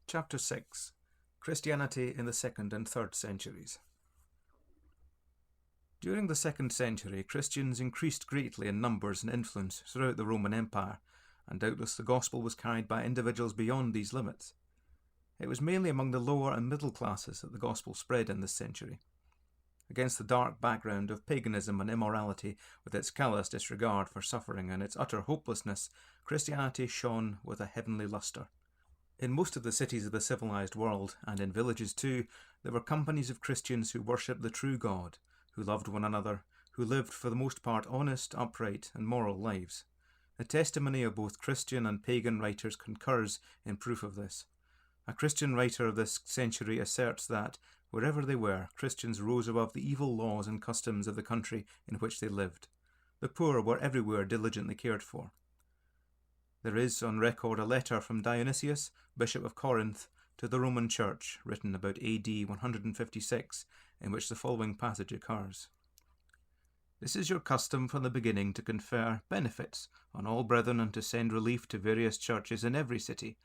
Chapter 6. Christianity in the 2nd and 3rd centuries. During the 2nd century, Christians increased greatly in numbers and influence throughout the Roman Empire, and doubtless the gospel was carried by individuals beyond these limits. It was mainly among the lower and middle classes that the gospel spread in this century. Against the dark background of paganism and immorality, with its callous disregard for suffering and its utter hopelessness, Christianity shone with a heavenly lustre. In most of the cities of the civilized world, and in villages too, there were companies of Christians who worshipped the true God, who loved one another, who lived for the most part honest, upright, and moral lives. The testimony of both Christian and pagan writers concurs in proof of this. A Christian writer of this century asserts that, wherever they were, Christians rose above the evil laws and customs of the country in which they lived. The poor were everywhere diligently cared for. There is on record a letter from Dionysius, Bishop of Corinth, to the Roman Church, written about AD 156, in which the following passage occurs. "This is your custom from the beginning to confer benefits on all brethren and to send relief to various churches in every city,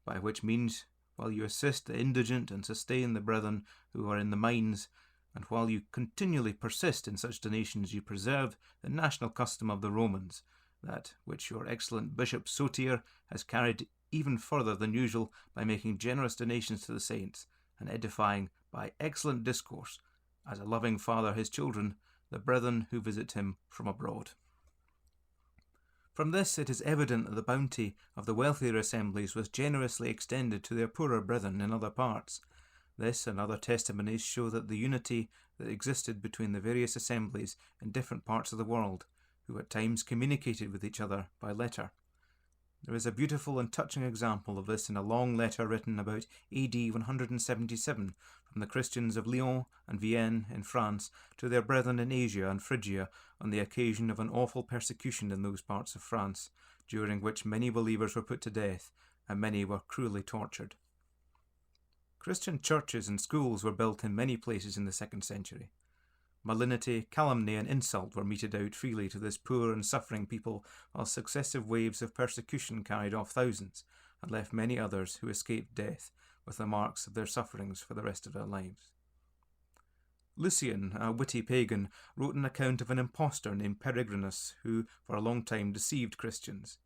by which means, while you assist the indigent and sustain the brethren who are in the mines, and while you continually persist in such donations, you preserve the national custom of the Romans, that which your excellent Bishop Soter has carried even further than usual by making generous donations to the saints, and edifying by excellent discourse, as a loving father his children, the brethren who visit him from abroad." From this it is evident that the bounty of the wealthier assemblies was generously extended to their poorer brethren in other parts. This and other testimonies show that the unity that existed between the various assemblies in different parts of the world, who at times communicated with each other by letter. There is a beautiful and touching example of this in a long letter written about AD 177 from the Christians of Lyon and Vienne in France to their brethren in Asia and Phrygia on the occasion of an awful persecution in those parts of France, during which many believers were put to death and many were cruelly tortured. Christian churches and schools were built in many places in the 2nd century. Malignity, calumny, and insult were meted out freely to this poor and suffering people, while successive waves of persecution carried off thousands, and left many others who escaped death with the marks of their sufferings for the rest of their lives. Lucian, a witty pagan, wrote an account of an impostor named Peregrinus, who for a long time deceived Christians.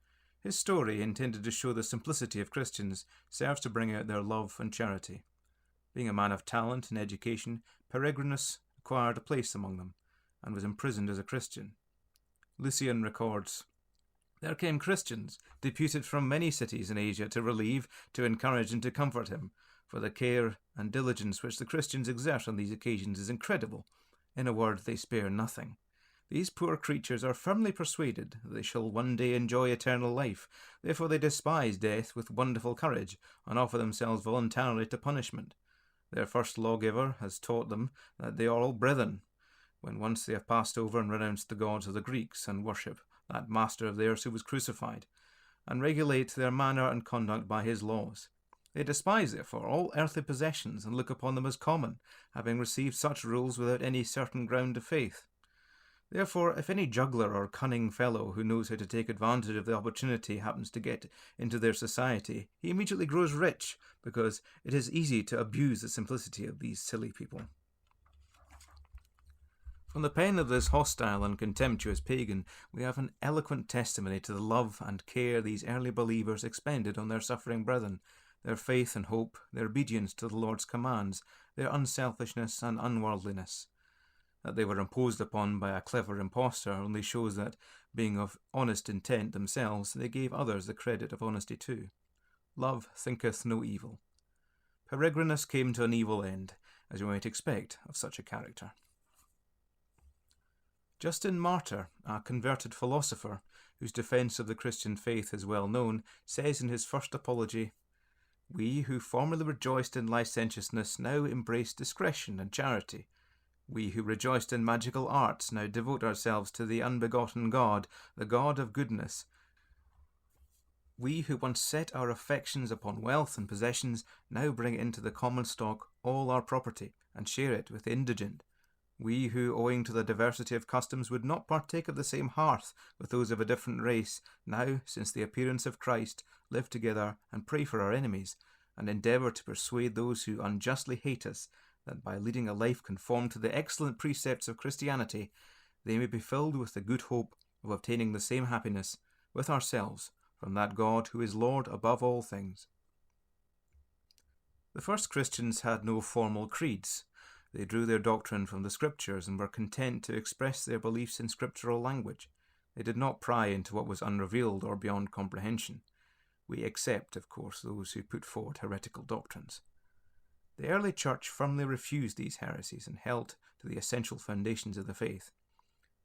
His story, intended to show the simplicity of Christians, serves to bring out their love and charity. Being a man of talent and education, Peregrinus acquired a place among them, and was imprisoned as a Christian. Lucian records, "There came Christians, deputed from many cities in Asia to relieve, to encourage, and to comfort him, for the care and diligence which the Christians exert on these occasions is incredible. In a word, they spare nothing. These poor creatures are firmly persuaded that they shall one day enjoy eternal life, therefore they despise death with wonderful courage, and offer themselves voluntarily to punishment. Their first lawgiver has taught them that they are all brethren, when once they have passed over and renounced the gods of the Greeks and worship that master of theirs who was crucified, and regulate their manner and conduct by his laws. They despise, therefore, all earthly possessions and look upon them as common, having received such rules without any certain ground of faith. Therefore, if any juggler or cunning fellow who knows how to take advantage of the opportunity happens to get into their society, he immediately grows rich, because it is easy to abuse the simplicity of these silly people." From the pen of this hostile and contemptuous pagan, we have an eloquent testimony to the love and care these early believers expended on their suffering brethren, their faith and hope, their obedience to the Lord's commands, their unselfishness and unworldliness. That they were imposed upon by a clever impostor only shows that, being of honest intent themselves, they gave others the credit of honesty too. Love thinketh no evil. Peregrinus came to an evil end, as you might expect of such a character. Justin Martyr, a converted philosopher, whose defence of the Christian faith is well known, says in his first apology, "We who formerly rejoiced in licentiousness now embrace discretion and charity. We who rejoiced in magical arts now devote ourselves to the unbegotten God, the God of goodness. We who once set our affections upon wealth and possessions now bring into the common stock all our property, and share it with the indigent. We who, owing to the diversity of customs, would not partake of the same hearth with those of a different race, now, since the appearance of Christ, live together and pray for our enemies, and endeavour to persuade those who unjustly hate us that by leading a life conformed to the excellent precepts of Christianity, they may be filled with the good hope of obtaining the same happiness with ourselves from that God who is Lord above all things. The first Christians had no formal creeds. They drew their doctrine from the Scriptures and were content to express their beliefs in scriptural language. They did not pry into what was unrevealed or beyond comprehension. We except, of course, those who put forward heretical doctrines. The early church firmly refused these heresies and held to the essential foundations of the faith.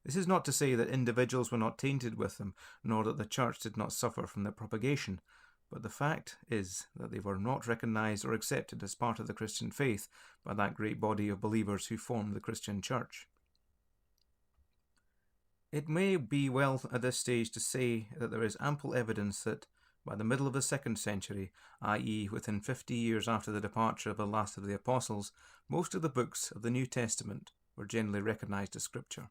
This is not to say that individuals were not tainted with them, nor that the church did not suffer from their propagation, but the fact is that they were not recognized or accepted as part of the Christian faith by that great body of believers who formed the Christian church. It may be well at this stage to say that there is ample evidence that by the middle of the 2nd century, i.e. within 50 years after the departure of the last of the apostles, most of the books of the New Testament were generally recognized as scripture.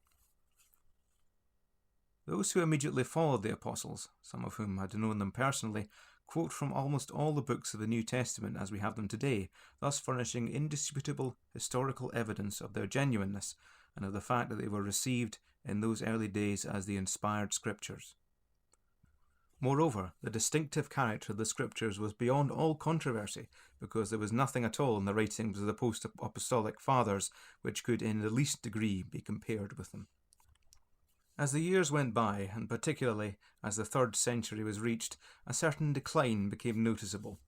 Those who immediately followed the apostles, some of whom had known them personally, quote from almost all the books of the New Testament as we have them today, thus furnishing indisputable historical evidence of their genuineness and of the fact that they were received in those early days as the inspired scriptures. Moreover, the distinctive character of the scriptures was beyond all controversy, because there was nothing at all in the writings of the post-apostolic fathers which could in the least degree be compared with them. As the years went by, and particularly as the 3rd century was reached, a certain decline became noticeable.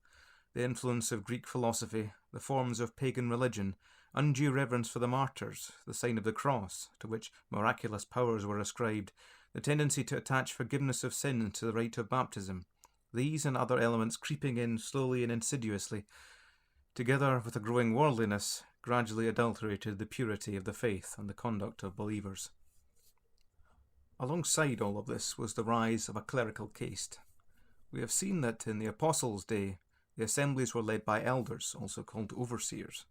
The influence of Greek philosophy, the forms of pagan religion, undue reverence for the martyrs, the sign of the cross, to which miraculous powers were ascribed, the tendency to attach forgiveness of sin to the rite of baptism, these and other elements creeping in slowly and insidiously, together with a growing worldliness, gradually adulterated the purity of the faith and the conduct of believers. Alongside all of this was the rise of a clerical caste. We have seen that in the Apostles' day, the assemblies were led by elders, also called overseers.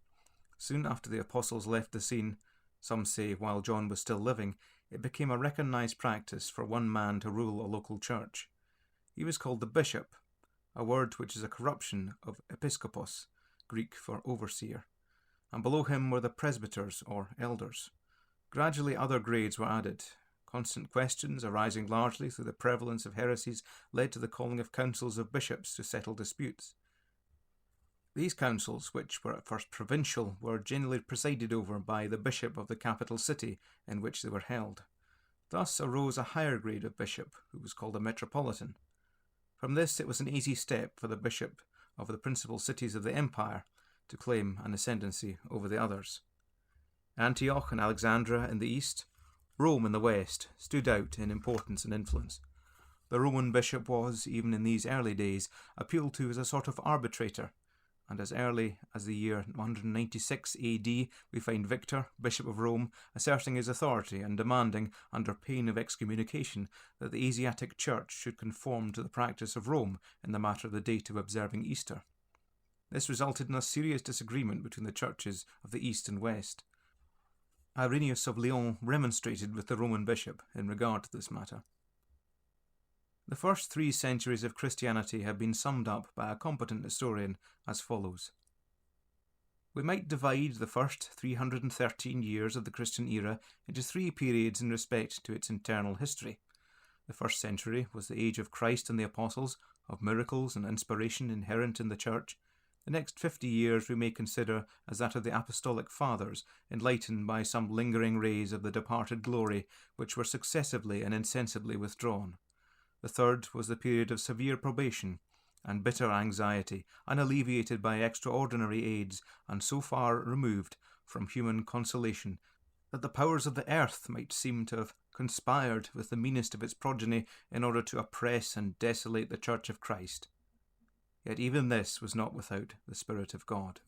Soon after the apostles left the scene, some say while John was still living, it became a recognized practice for one man to rule a local church. He was called the bishop, a word which is a corruption of episkopos, Greek for overseer, and below him were the presbyters or elders. Gradually other grades were added. Constant questions, arising largely through the prevalence of heresies, led to the calling of councils of bishops to settle disputes. These councils, which were at first provincial, were generally presided over by the bishop of the capital city in which they were held. Thus arose a higher grade of bishop, who was called a metropolitan. From this it was an easy step for the bishop of the principal cities of the empire to claim an ascendancy over the others. Antioch and Alexandria in the east, Rome in the west, stood out in importance and influence. The Roman bishop was, even in these early days, appealed to as a sort of arbitrator, and as early as the year 196 AD we find Victor, Bishop of Rome, asserting his authority and demanding, under pain of excommunication, that the Asiatic Church should conform to the practice of Rome in the matter of the date of observing Easter. This resulted in a serious disagreement between the churches of the East and West. Irenaeus of Lyon remonstrated with the Roman bishop in regard to this matter. The first 3 centuries of Christianity have been summed up by a competent historian as follows. We might divide the first 313 years of the Christian era into 3 periods in respect to its internal history. The first century was the age of Christ and the apostles, of miracles and inspiration inherent in the church. The next 50 years we may consider as that of the apostolic fathers, enlightened by some lingering rays of the departed glory which were successively and insensibly withdrawn. The third was the period of severe probation and bitter anxiety, unalleviated by extraordinary aids, and so far removed from human consolation that the powers of the earth might seem to have conspired with the meanest of its progeny in order to oppress and desolate the Church of Christ. Yet even this was not without the Spirit of God.